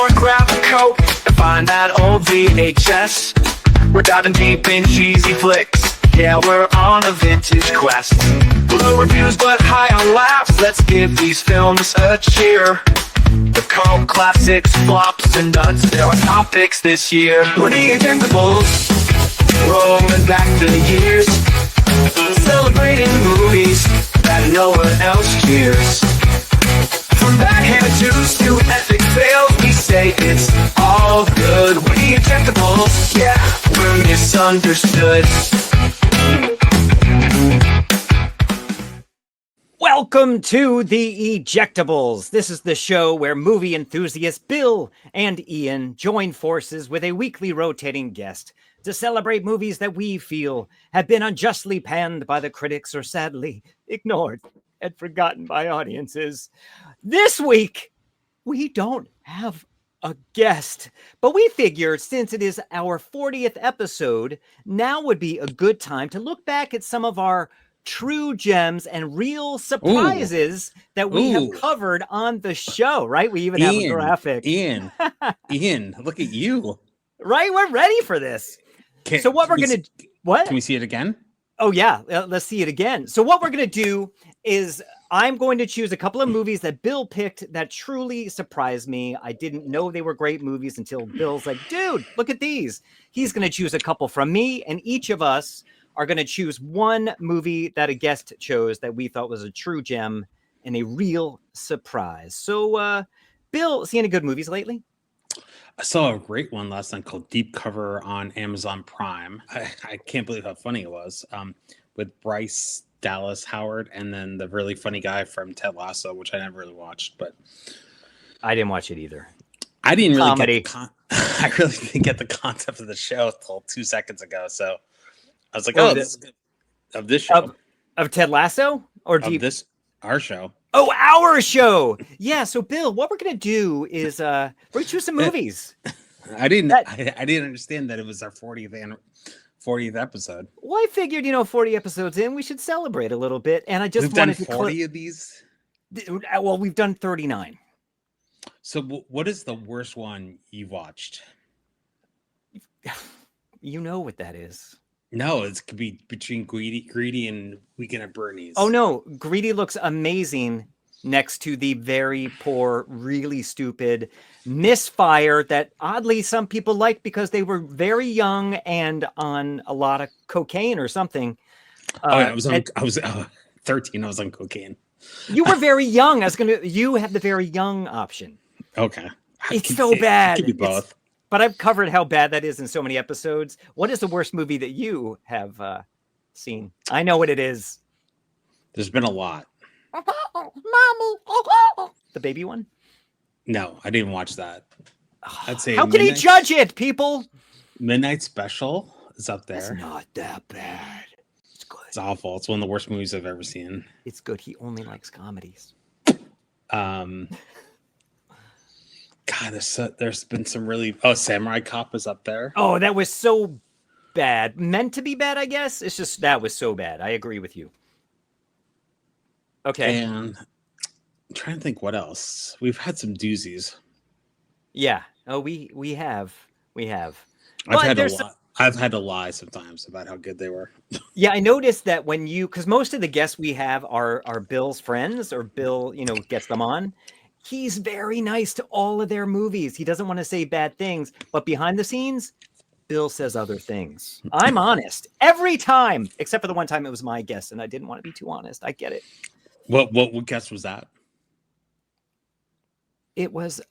or grab a Coke and find that old VHS. We're diving deep in cheesy flicks. Yeah, we're on a vintage quest. Low reviews but high on laughs. Let's give these films a cheer. The cult classics, flops, and nuts. There are topics this year. We're the Ejectables, rolling back the years, celebrating movies that no one else cheers. From backhanded juice to epic fails, we say it's all good. We're the Ejectables, yeah, we're misunderstood. Welcome to the Ejectables. This is the show where movie enthusiasts Bill and Ian join forces with a weekly rotating guest to celebrate movies that we feel have been unjustly panned by the critics or sadly ignored and forgotten by audiences. This week, we don't have a guest, but we figured since it is our 40th episode, now would be a good time to look back at some of our true gems and real surprises that we have covered on the show, right? We even have a graphic. Ian, look at you. Right? We're ready for this. So what we're going to... What? Can we see it again? Oh, yeah. Let's see it again. So what we're going to do is I'm going to choose a couple of movies that Bill picked that truly surprised me. I didn't know they were great movies until Bill's like, dude, look at these. He's going to choose a couple from me, and each of us are going to choose one movie that a guest chose that we thought was a true gem and a real surprise. So, Bill, see any good movies lately? I saw a great one last night called Deep Cover on Amazon Prime. I can't believe how funny it was, with Bryce Dallas Howard and then the really funny guy from Ted Lasso, which I never really watched, but I didn't watch it either. I didn't really Comedy. I really didn't get the concept of the show until 2 seconds ago. So I was like, "Oh, this is good." Of this show, of Ted Lasso, or our show." Oh, our show. Yeah. So, Bill, what we're gonna do is we're gonna choose some movies. I didn't understand that it was our 40th episode. Well, I figured, 40 episodes in, we should celebrate a little bit, and I just We've wanted done to 40 of these. Well, we've done 39. So, what is the worst one you've watched? You know what that is. No, it could be between Greedy and Weekend at Bernie's. Oh, no. Greedy looks amazing next to the very poor, really stupid Misfire that oddly some people like because they were very young and on a lot of cocaine or something. I was 13. I was on cocaine. You were very young. You have the very young option. Okay. It's so bad. It could be both. But I've covered how bad that is in so many episodes. What is the worst movie that you have seen? I know what it is. There's been a lot. Mommy. The baby one? No, I didn't watch that. I'd say how can he judge it, people? Midnight Special is up there. It's not that bad. It's good. It's awful. It's one of the worst movies I've ever seen. It's good. He only likes comedies. God, there's been some really... Samurai Cop is up there. Oh, that was so bad. Meant to be bad, I guess. It's just that was so bad. I agree with you. Okay. And I'm trying to think what else. We've had some doozies. Yeah. Oh, we have. I've had to lie sometimes about how good they were. Yeah, I noticed that because most of the guests we have are Bill's friends, or Bill, gets them on. He's very nice to all of their movies. He doesn't want to say bad things, but behind the scenes, Bill says other things. I'm honest every time, except for the one time it was my guess, and I didn't want to be too honest. I get it. What guess was that? It was,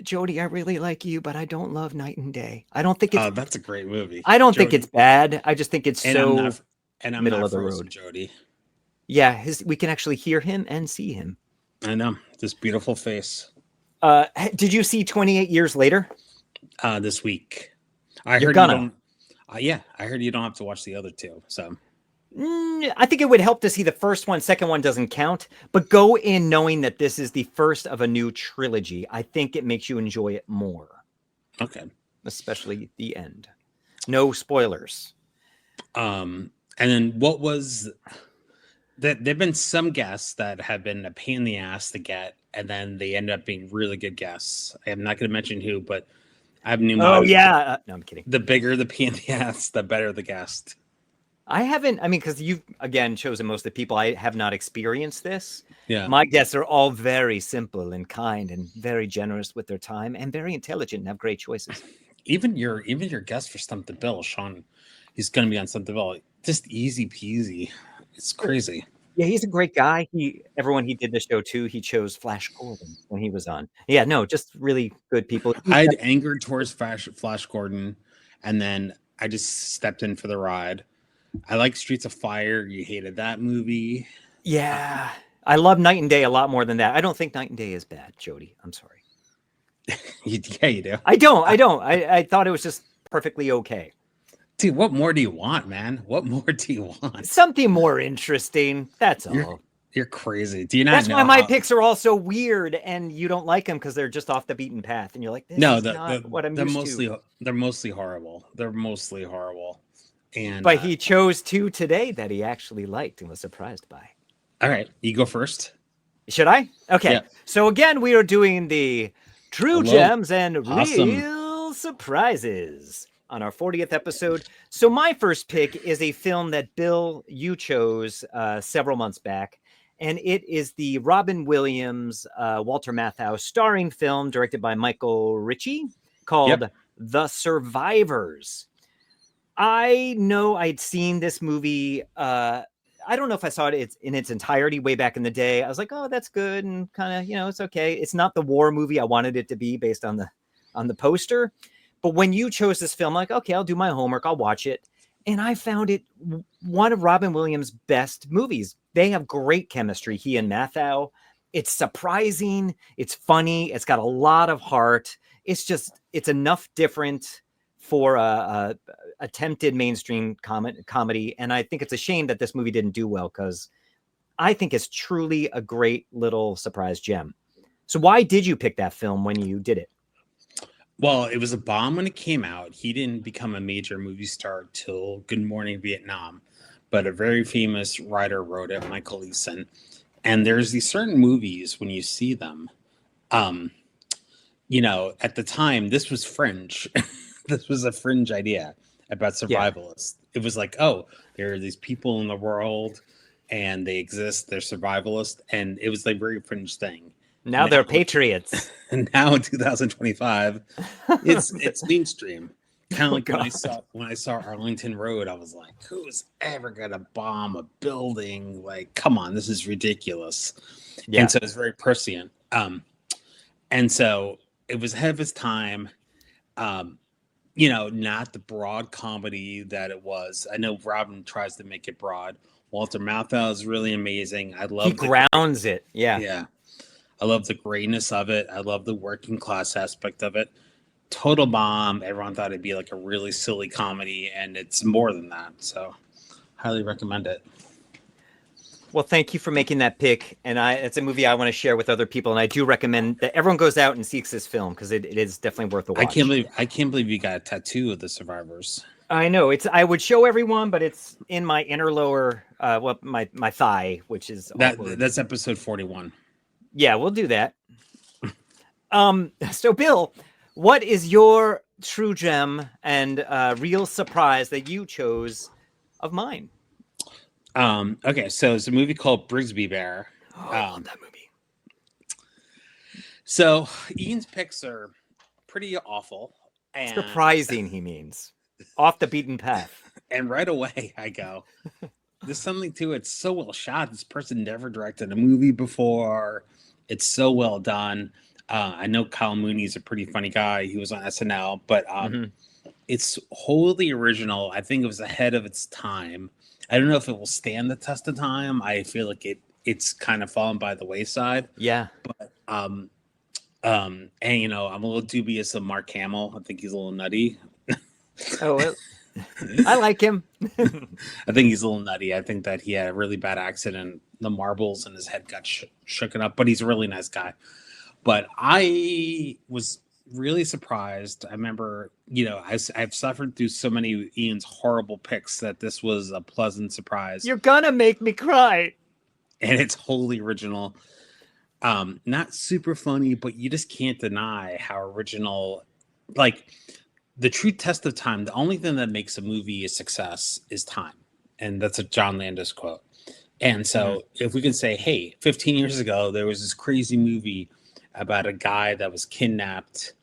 Jody, I really like you, but I don't love Night and Day. I don't think it's... that's a great movie. I don't think it's bad. I just think it's I'm middle not of the frozen, road. Jody. Yeah, we can actually hear him and see him. I know. This beautiful face. Did you see 28 Years Later? This week. I heard you don't have to watch the other two. So I think it would help to see the first one. Second one doesn't count, but go in knowing that this is the first of a new trilogy. I think it makes you enjoy it more. Okay. Especially the end. No spoilers. And then what was There've been some guests that have been a pain in the ass to get, and then they end up being really good guests. I'm not going to mention who, but I have new. Oh yeah, no, I'm kidding. The bigger the pain in the ass, the better the guest. I haven't. I mean, because you've again chosen most of the people. I have not experienced this. Yeah, my guests are all very simple and kind and very generous with their time and very intelligent and have great choices. Even your guest for Stump the Bill, Sean, he's going to be on Stump the Bill. Just easy peasy. It's crazy. Yeah, he's a great guy. Everyone he did the show to, he chose Flash Gordon when he was on. Yeah, no, just really good people. I'd angered towards Flash Gordon, and then I just stepped in for the ride. I like Streets of Fire. You hated that movie. Yeah, I love Night and Day a lot more than that. I don't think Night and Day is bad, Jody. I'm sorry. Yeah, you do. I don't. I thought it was just perfectly okay. Dude, what more do you want, man? What more do you want? Something more interesting. That's all. You're crazy. Do you not? That's why my picks are all so weird, and you don't like them because they're just off the beaten path, and you're like, this is not what I'm used to. They're mostly horrible. But he chose two today that he actually liked and was surprised by. All right, you go first. Should I? Okay. Yeah. So again, we are doing the True Gems and Real Surprises on our 40th episode. So my first pick is a film that Bill, you chose several months back. And it is the Robin Williams, Walter Matthau starring film directed by Michael Ritchie called The Survivors. I know I'd seen this movie. I don't know if I saw it in its entirety way back in the day. I was like, oh, that's good. And kind of, it's okay. It's not the war movie I wanted it to be based on the poster. But when you chose this film, I'm like, okay, I'll do my homework. I'll watch it. And I found it one of Robin Williams' best movies. They have great chemistry, he and Matthau. It's surprising. It's funny. It's got a lot of heart. It's enough different for a attempted mainstream comedy. And I think it's a shame that this movie didn't do well because I think it's truly a great little surprise gem. So why did you pick that film when you did it? Well, it was a bomb when it came out. He didn't become a major movie star till Good Morning Vietnam, but a very famous writer wrote it, Michael Eason. And there's these certain movies when you see them, at the time, this was fringe. This was a fringe idea about survivalists. Yeah. It was like, oh, there are these people in the world and they exist, they're survivalists. And it was like a very fringe thing. Now they're patriots. And now in 2025, it's mainstream. Kind of like when I saw Arlington Road, I was like, who's ever gonna bomb a building? Like, come on, this is ridiculous. Yeah. And so it's very prescient. And so it was ahead of its time. Not the broad comedy that it was. I know Robin tries to make it broad. Walter Matthau is really amazing. He grounds it. Yeah. Yeah. I love the grayness of it. I love the working class aspect of it. Total bomb. Everyone thought it'd be like a really silly comedy, and it's more than that. So highly recommend it. Well, thank you for making that pick. And it's a movie I want to share with other people. And I do recommend that everyone goes out and seeks this film because it is definitely worth a watch. I can't believe you got a tattoo of The Survivors. I know. I would show everyone, but it's in my inner lower, my thigh, which is that's episode 41. Yeah, we'll do that. So Bill, what is your true gem and real surprise that you chose of mine? Okay, so it's a movie called Brigsby Bear. Oh, I love that movie. So Ian's picks are pretty awful. And surprising, he means. Off the beaten path. And right away I go, there's something to it. It's so well shot. This person never directed a movie before. It's so well done. I know Kyle Mooney's a pretty funny guy. He was on SNL, but it's wholly original. I think it was ahead of its time. I don't know if it will stand the test of time. I feel like it's kind of fallen by the wayside. Yeah. But and I'm a little dubious of Mark Hamill. I think he's a little nutty. Oh, well, I like him. I think he's a little nutty. I think that he had a really bad accident. The marbles in his head got shooken up, but he's a really nice guy. But I was really surprised. I remember, I've suffered through so many Ian's horrible picks that this was a pleasant surprise. You're gonna make me cry. and it's wholly original. Not super funny, but you just can't deny how original. Like the true test of time, the only thing that makes a movie a success is time, and that's a John Landis quote. And so, if we can say, hey, 15 years ago, there was this crazy movie about a guy that was kidnapped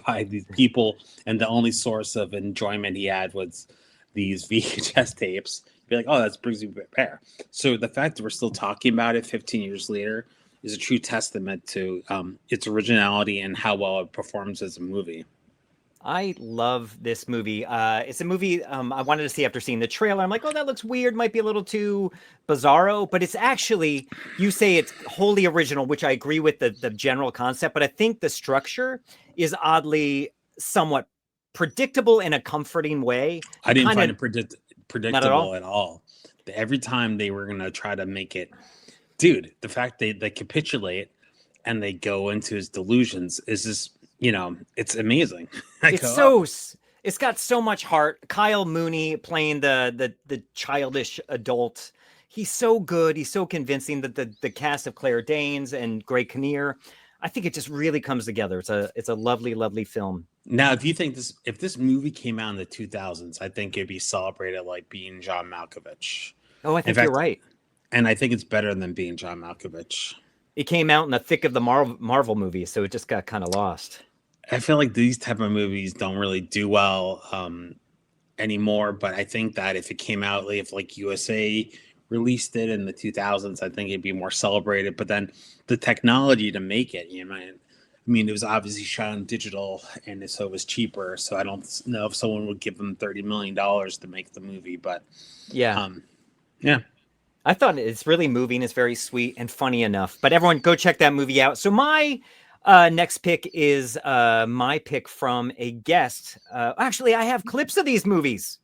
by these people, and the only source of enjoyment he had was these VHS tapes. Be like, oh, that's Brigsby Bear. So the fact that we're still talking about it 15 years later is a true testament to its originality and how well it performs as a movie. I love this movie. It's a movie I wanted to see after seeing the trailer. I'm like, oh, that looks weird. Might be a little too bizarro, but it's actually, you say it's wholly original, which I agree with the general concept, but I think the structure is oddly somewhat predictable in a comforting way. I didn't find it Not predictable at all. Every time they were going to try to make it, dude, the fact they capitulate and they go into his delusions is just, it's amazing. It's got so much heart. Kyle Mooney playing the childish adult. He's so good. He's so convincing. That the cast of Claire Danes and Greg Kinnear, I think it just really comes together. It's a lovely, lovely film. Now, do you think if this movie came out in the 2000s, I think it'd be celebrated like being John Malkovich. Oh, I think you're right. And I think it's better than being John Malkovich. It came out in the thick of the Marvel movies, so it just got kind of lost. I feel like these type of movies don't really do well anymore, but I think that if it came out, if like USA released it in the 2000s, I think it'd be more celebrated. But then the technology to make it, I mean, it was obviously shot on digital, and so it was cheaper. So I don't know if someone would give them $30 million to make the movie, but yeah. I thought it's really moving. It's very sweet and funny enough. But everyone, go check that movie out. So my next pick is my pick from a guest. Actually, I have clips of these movies.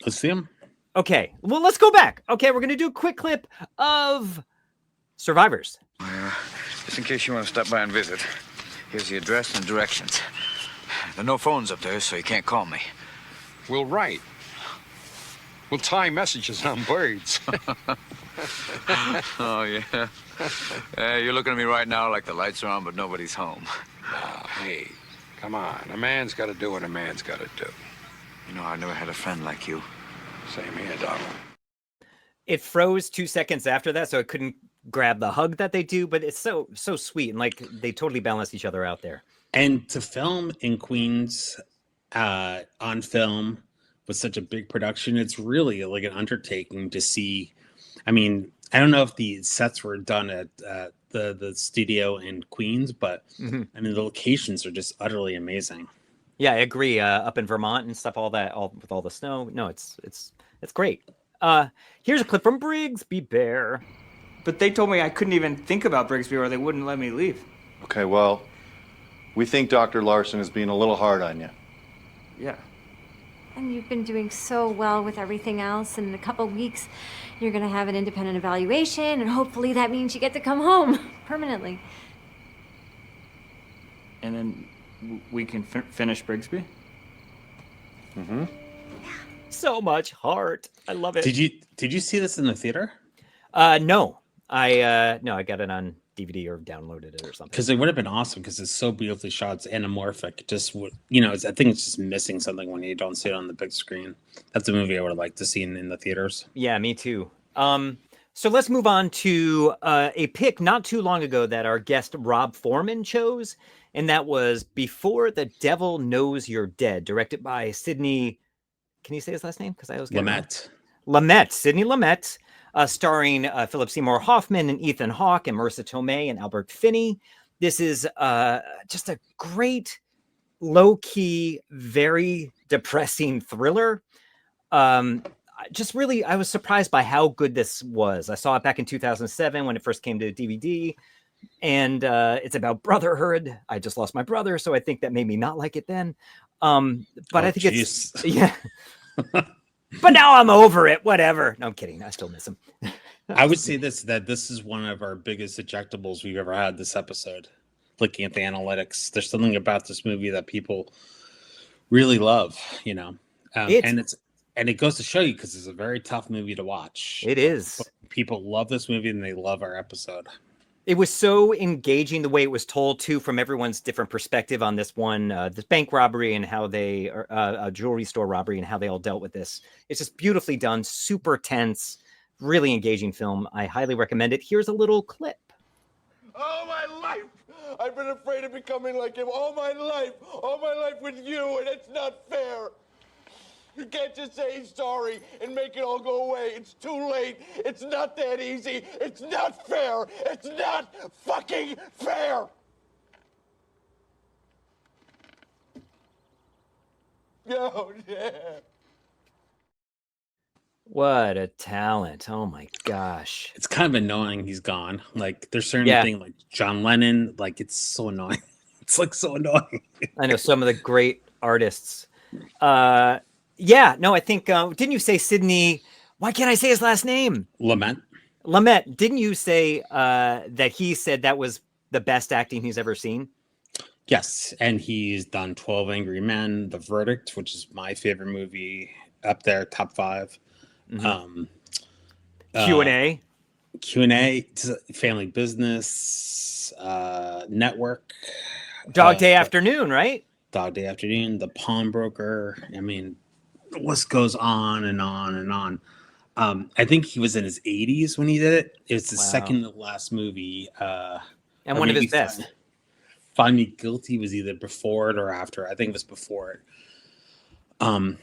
Let's see them. Okay, well, let's go back. Okay, we're going to do a quick clip of Survivors. Just in case you want to stop by and visit, here's the address and directions. There are no phones up there, so you can't call me. We'll write. We'll tie messages on birds. Oh, yeah. You're looking at me right now like the lights are on, but nobody's home. Hey, come on. A man's got to do what a man's got to do. I never had a friend like you. Same here, Donald. It froze 2 seconds after that, so I couldn't grab the hug that they do, but it's so sweet, and like they totally balance each other out there. And to film in Queens on film with such a big production, it's really like an undertaking to see. I mean, I don't know if the sets were done at the studio in Queens, but I mean, the locations are just utterly amazing. Yeah, I agree. Up in Vermont and stuff, with all the snow. No, it's great. Here's a clip from Brigsby Bear. But they told me I couldn't even think about Brigsby or they wouldn't let me leave. Okay, well, we think Dr. Larson is being a little hard on you. Yeah. And you've been doing so well with everything else. And in a couple weeks, you're going to have an independent evaluation, and hopefully that means you get to come home permanently. And then we can finish Brigsby? Mm-hmm. So much heart. I love it. Did you see this in the theater? No. I got it on DVD or downloaded it or something. Because it would have been awesome because it's so beautifully shot. It's anamorphic. Just I think it's just missing something when you don't see it on the big screen. That's a movie I would have liked to see in the theaters. Yeah, me too. So let's move on to a pick not too long ago that our guest Rob Forman chose, and that was Before the Devil Knows You're Dead, directed by Sidney. Can you say his last name? Because I always get Lumet. Sidney Lumet. Starring Philip Seymour Hoffman and Ethan Hawke and Marissa Tomei and Albert Finney. This is just a great, low-key, very depressing thriller. I was surprised by how good this was. I saw it back in 2007 when it first came to DVD, and it's about brotherhood. I just lost my brother, so I think that made me not like it then. I think it's yeah. But now I'm over it. Whatever. No, I'm kidding. I still miss him. I would say that this is one of our biggest ejectables we've ever had this episode. Looking at the analytics, there's something about this movie that people really love, and it goes to show you because it's a very tough movie to watch. It is. people love this movie and they love our episode. It was so engaging the way it was told too, from everyone's different perspective on this one, this bank robbery and how they, a jewelry store robbery and how they all dealt with this. It's just beautifully done, super tense, really engaging film. I highly recommend it. Here's a little clip. All my life, I've been afraid of becoming like him. All my life with you, and it's not fair. You can't just say sorry and make it all go away. It's too late. It's not that easy. It's not fair. It's not fucking fair. No, yeah. What a talent. Oh my gosh. It's kind of annoying he's gone. Like there's certain thing like John Lennon, like it's so annoying. It's like so annoying. I know some of the great artists. I think didn't you say Sidney? Why can't I say his last name? Lumet. Didn't you say that he said that was the best acting he's ever seen? Yes, and he's done 12 Angry Men, The Verdict, which is my favorite movie, up there, top 5. Mm-hmm. Q&A, Family Business, Network, Dog Day Afternoon, right? Dog Day Afternoon, The Pawnbroker. I mean, the list goes on and on and on. I think he was in his 80s when he did it. It was the second to last movie. And one of his best. Find Me Guilty was either before it or after. I think it was before it.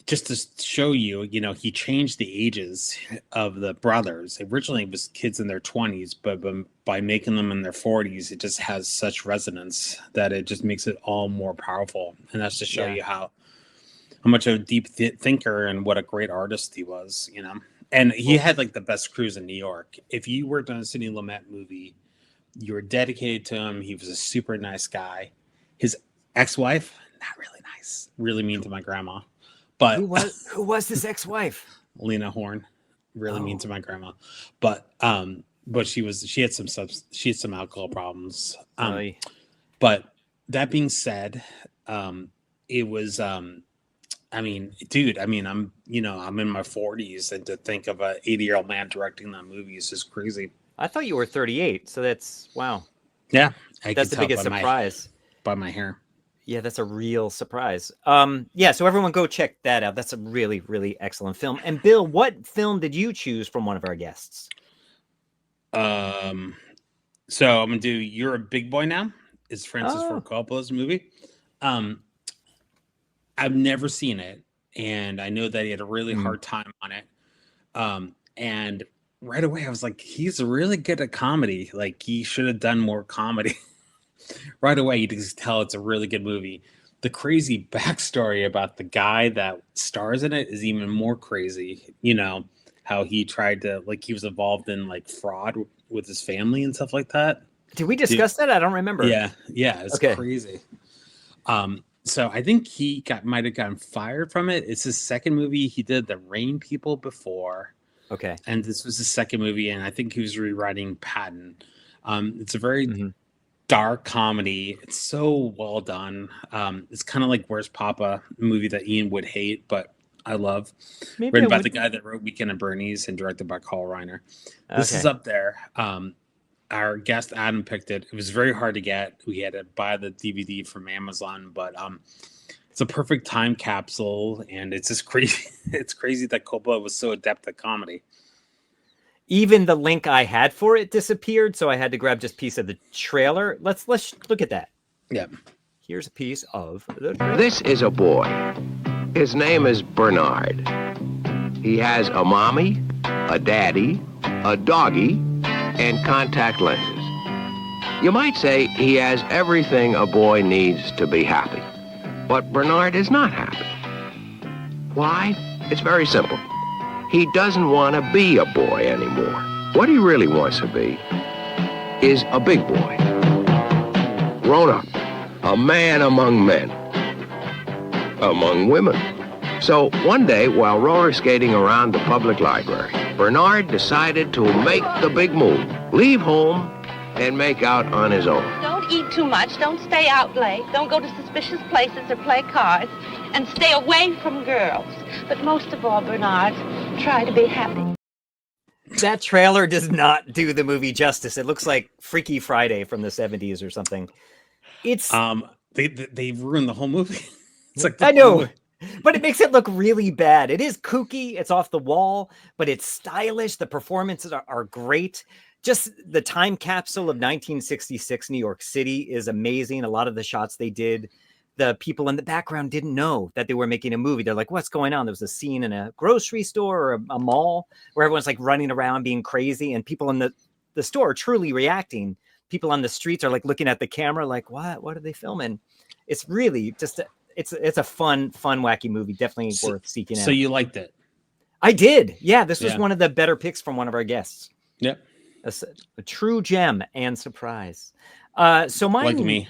Just to show you, he changed the ages of the brothers. Originally, it was kids in their 20s, but by making them in their 40s, it just has such resonance that it just makes it all more powerful. And that's to show you how much of a deep thinker and what a great artist he was, And he had like the best crews in New York. If you worked on a Sidney Lumet movie, you were dedicated to him. He was a super nice guy. His ex-wife, not really nice, really mean to my grandma. But who was this ex-wife? Lena Horne, really mean to my grandma. But she had some alcohol problems. But that being said, it was I'm in my 40s, and to think of a 80-year-old man directing that movie is just crazy. I thought you were 38, so that's wow. Yeah, that's the biggest surprise. By my hair. Yeah, that's a real surprise. So everyone go check that out. That's a really, really excellent film. And Bill, what film did you choose from one of our guests? So I'm gonna do You're a Big Boy Now. It's Francis Ford Coppola's movie. I've never seen it, and I know that he had a really hard time on it. And right away I was like, he's really good at comedy. Like he should have done more comedy. Right away, you can just tell it's a really good movie. The crazy backstory about the guy that stars in it is even more crazy. How he tried to, he was involved in fraud with his family and stuff like that. Did we discuss that? I don't remember. Yeah, it's crazy. So I think he might have gotten fired from it. It's his second movie. He did The Rain People before. Okay. And this was his second movie, and I think he was rewriting Patton. It's a very dark comedy. It's so well done. It's kind of like Where's Papa, a movie that Ian would hate, but I love. Written by the guy that wrote Weekend at Bernie's and directed by Carl Reiner. This is up there. Our guest Adam picked it. It was very hard to get. We had to buy the DVD from Amazon, but it's a perfect time capsule, and it's just crazy. It's crazy that Coppola was so adept at comedy. Even the link I had for it disappeared, so I had to grab just a piece of the trailer. Let's look at that. Yeah. Here's a piece of the trailer. This is a boy. His name is Bernard. He has a mommy, a daddy, a doggy, and contact lenses. You might say he has everything a boy needs to be happy. But Bernard is not happy. Why? It's very simple. He doesn't want to be a boy anymore. What he really wants to be is a big boy. Grown up. A man among men. Among women. So one day, while roller skating around the public library, Bernard decided to make the big move. Leave home and make out on his own. Don't eat too much. Don't stay out late. Don't go to suspicious places or play cards. And stay away from girls. But most of all, Bernard, try to be happy. That trailer does not do the movie justice. It looks like Freaky Friday from the 70s or something. It's they ruined the whole movie. It's like I know, but it makes it look really bad. It is kooky, it's off the wall, but it's stylish. The performances are great. Just the time capsule of 1966 New York City is amazing. A lot of the shots they did, the people in the background didn't know that they were making a movie. They're like, what's going on? There was a scene in a grocery store or a mall where everyone's like running around being crazy, and people in the store are truly reacting. People on the streets are like looking at the camera like, what are they filming? It's really just it's a fun, wacky movie. Definitely worth seeking out. So you liked it? I did. Yeah, this was one of the better picks from one of our guests. Yep. A true gem and surprise. So mine, like me.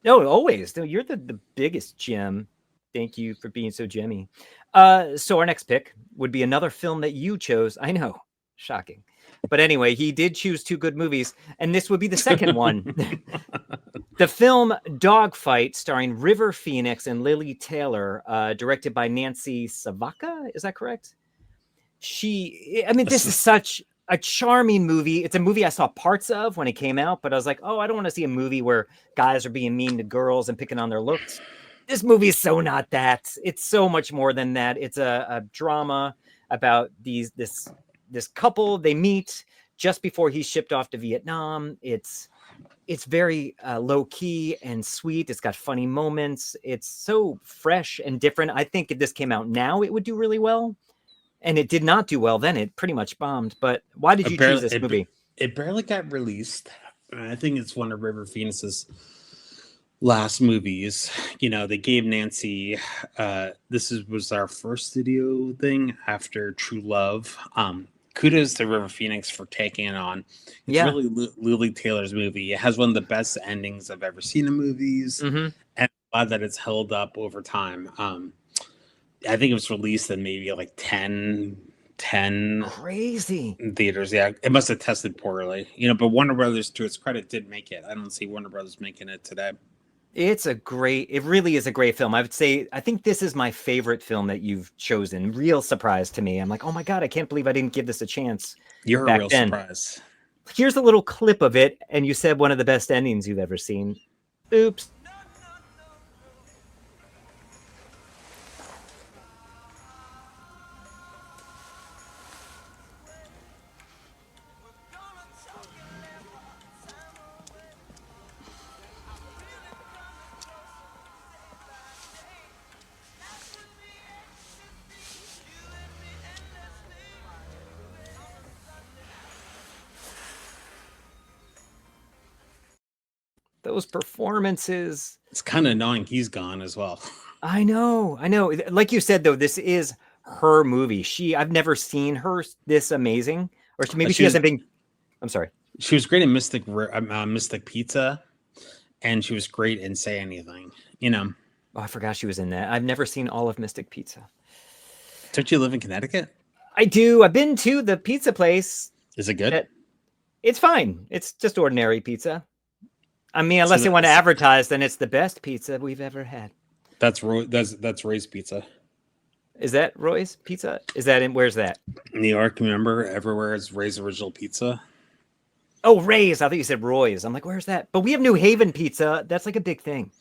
No, always. No, you're the biggest gem. Thank you for being so gemmy. So our next pick would be another film that you chose. I know, shocking. But anyway, he did choose two good movies, and this would be the second one. The film Dogfight, starring River Phoenix and Lily Taylor, directed by Nancy Savaca. Is that correct? This is such a charming movie. It's a movie I saw parts of when it came out, but I was like, oh, I don't want to see a movie where guys are being mean to girls and picking on their looks. This movie is so not that. It's so much more than that. It's a drama about this couple. They meet just before he's shipped off to Vietnam. It's very low key and sweet. It's got funny moments. It's so fresh and different. I think if this came out now, it would do really well. And it did not do well then. It pretty much bombed. But why did you choose this movie? It barely got released. I think it's one of River Phoenix's last movies. You know, they gave Nancy, was our first studio thing after True Love. Kudos to River Phoenix for taking it on. It's really Lily Taylor's movie. It has one of the best endings I've ever seen in movies. Mm-hmm. And I'm glad that it's held up over time. I think it was released in maybe like 10 crazy theaters. Yeah, it must have tested poorly, but Warner Brothers, to its credit, did make it. I don't see Warner Brothers making it today. It really is a great film. I would say, I think this is my favorite film that you've chosen. Real surprise to me. I'm like, oh my God, I can't believe I didn't give this a chance. You're a real surprise. Here's a little clip of it. And you said one of the best endings you've ever seen. Oops. Those performances. It's kind of annoying he's gone as well. I know. Like you said, though, this is her movie. I've never seen her this amazing. Or she hasn't been. I'm sorry. She was great in Mystic Pizza. And she was great in Say Anything, Oh, I forgot she was in that. I've never seen all of Mystic Pizza. Don't you live in Connecticut? I do. I've been to the pizza place. Is it good? It's fine. It's just ordinary pizza. I mean, unless they want to advertise, then it's the best pizza we've ever had. That's Ray's Pizza. Is that Roy's Pizza? Where's that? New York, remember? Everywhere is Ray's Original Pizza. Oh, Ray's. I thought you said Roy's. I'm like, where's that? But we have New Haven Pizza. That's like a big thing.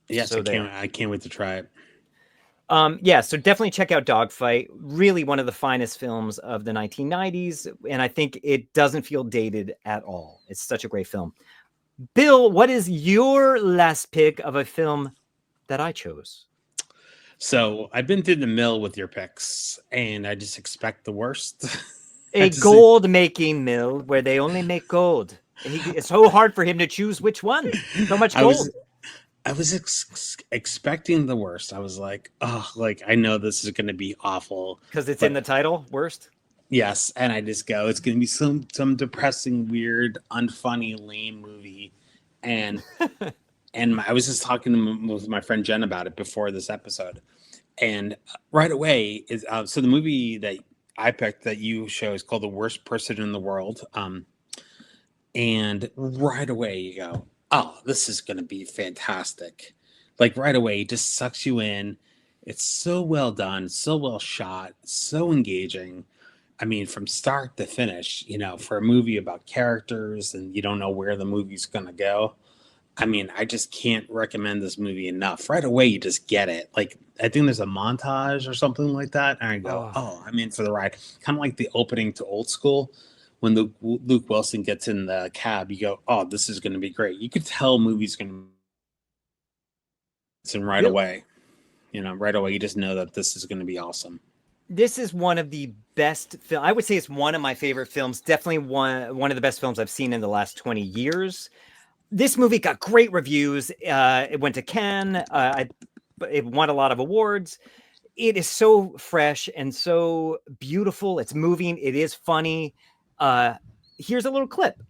Yes, so I can't wait to try it. So definitely check out Dogfight. Really one of the finest films of the 1990s. And I think it doesn't feel dated at all. It's such a great film. Bill, what is your last pick of a film that I chose? So I've been through the mill with your picks, and I just expect the worst. A gold-making mill where they only make gold. And it's so hard for him to choose which one. So much gold. I was expecting the worst. I was like, I know this is going to be awful. Because it's in the title, worst? Yes, and I just go, it's going to be some depressing, weird, unfunny, lame movie. And I was just talking with my friend Jen about it before this episode. And right away, so the movie that I picked that you show is called The Worst Person in the World. And right away you go, oh, this is going to be fantastic. Like right away, it just sucks you in. It's so well done, so well shot, so engaging. I mean, from start to finish, for a movie about characters and you don't know where the movie's going to go. I mean, I just can't recommend this movie enough. Right away, you just get it. Like, I think there's a montage or something like that. And I go, I'm in for the ride. Kind of like the opening to Old School. When Luke Wilson gets in the cab, you go, oh, this is going to be great. You could tell movie's going to be right away. Right away, you just know that this is going to be awesome. This is one of the best film. I would say it's one of my favorite films. Definitely one of the best films I've seen in the last 20 years. This movie got great reviews. It went to Cannes. It won a lot of awards. It is so fresh and so beautiful. It's moving. It is funny. Here's a little clip.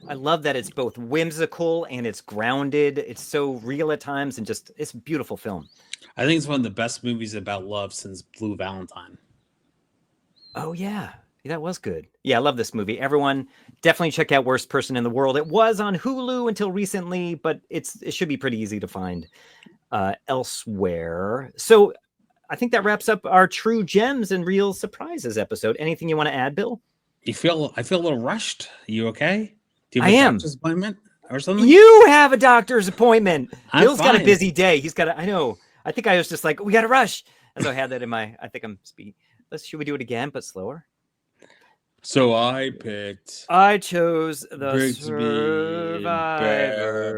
I love that it's both whimsical and it's grounded. It's so real at times and it's a beautiful film. I think it's one of the best movies about love since Blue Valentine. Oh, yeah. That was good. Yeah, I love this movie. Everyone definitely check out Worst Person in the World. It was on Hulu until recently, but it should be pretty easy to find elsewhere. So I think that wraps up our True Gems and Real Surprises episode. Anything you want to add, Bill? I feel a little rushed. You okay? Do you have a doctor's appointment or something? You have a doctor's appointment. Bill's fine. got a busy day. I know. I think I was just like, we got to rush. And so I had that in I think I'm speeding. Should we do it again, but slower? So I chose the Brigsby Survivor.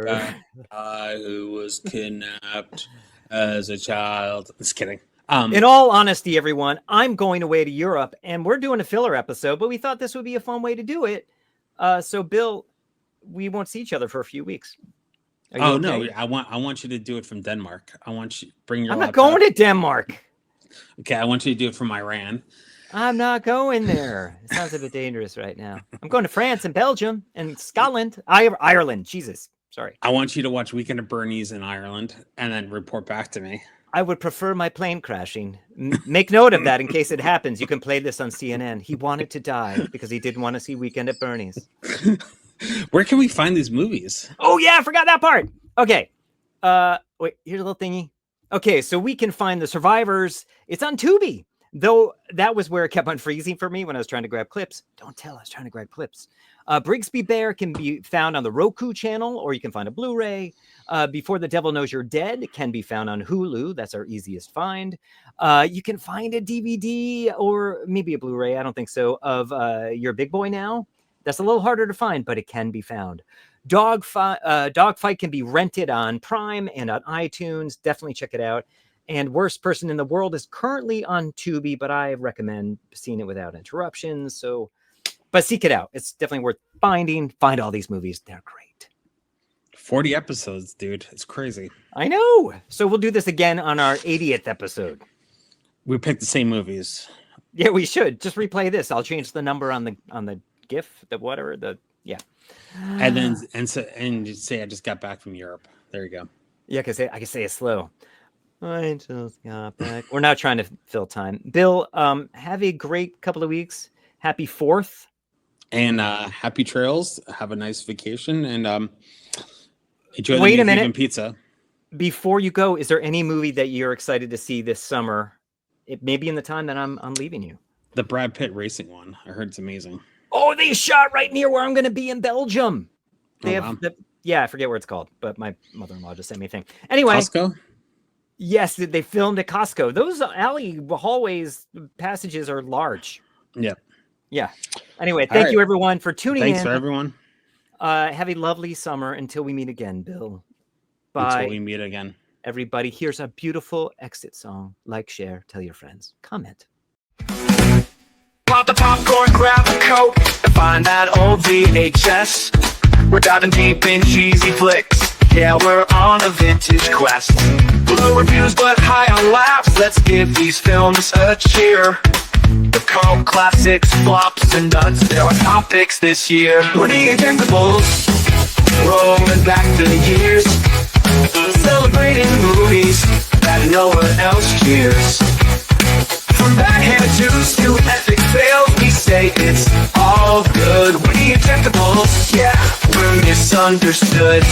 Bear, guy who was kidnapped as a child. Just kidding. In all honesty, everyone, I'm going away to Europe and we're doing a filler episode, but we thought this would be a fun way to do it. So Bill, we won't see each other for a few weeks. Oh, okay? No, I want you to do it from Denmark. I want you bring your I'm laptop. not going to Denmark. Okay, I want you to do it from Iran. I'm not going there. It sounds a bit dangerous right now. I'm going to France and Belgium and Scotland. Ireland. Jesus. Sorry. I want you to watch Weekend at Bernie's in Ireland and then report back to me. I would prefer my plane crashing. Make note of that in case it happens. You can play this on CNN. He wanted to die because he didn't want to see Weekend at Bernie's. Where can we find these movies? Oh, yeah, I forgot that part. Okay. Wait, here's a little thingy. Okay, so we can find The Survivors. It's on Tubi. Though that was where it kept on freezing for me when I was trying to grab clips. Don't tell, I was trying to grab clips. Brigsby Bear can be found on the Roku channel, or you can find a Blu-ray. Before the Devil Knows You're Dead can be found on Hulu. That's our easiest find. You can find a DVD or maybe a Blu-ray, I don't think so, of Your Big Boy Now. That's a little harder to find, but it can be found. Dogfight can be rented on Prime and on iTunes. Definitely check it out. And Worst Person in the World is currently on Tubi, but I recommend seeing it without interruptions. But seek it out. It's definitely worth finding. Find all these movies. They're great. 40 episodes, dude. It's crazy. I know. So we'll do this again on our 80th episode. We picked the same movies. Yeah, we should. Just replay this. I'll change the number on the GIF, yeah. And say I just got back from Europe. There you go. Yeah, I can say it slow. I just got back. We're not trying to fill time. Bill, have a great couple of weeks. Happy 4th. And happy trails. Have a nice vacation. And enjoy Wait the a minute. pizza. Before you go, is there any movie that you're excited to see this summer? It may be in the time that I'm leaving you. The Brad Pitt racing one. I heard it's amazing. Oh, they shot right near where I'm going to be in Belgium. They have wow. I forget where it's called, but my mother-in-law just sent me a thing. Anyway. Costco? Yes, they filmed at Costco. Those alley hallways passages are large. Yeah. Yeah. Anyway, thank you everyone for tuning in. Thanks for everyone. Have a lovely summer until we meet again, Bill. Bye. Until we meet again. Everybody, here's a beautiful exit song. Like, share, tell your friends. Comment. Pop the popcorn, grab a Coke, and find that old VHS. We're diving deep in cheesy flicks. Yeah, we're on a vintage quest. Low reviews but high on laughs. Let's give these films a cheer. The cult classics, flops, and nuts. There are topics this year. We're the Ejectables, rolling back the years, celebrating movies that no one else cheers. From backhand twos to epic fails, we say it's all good. We're the Ejectables, yeah, we're misunderstood.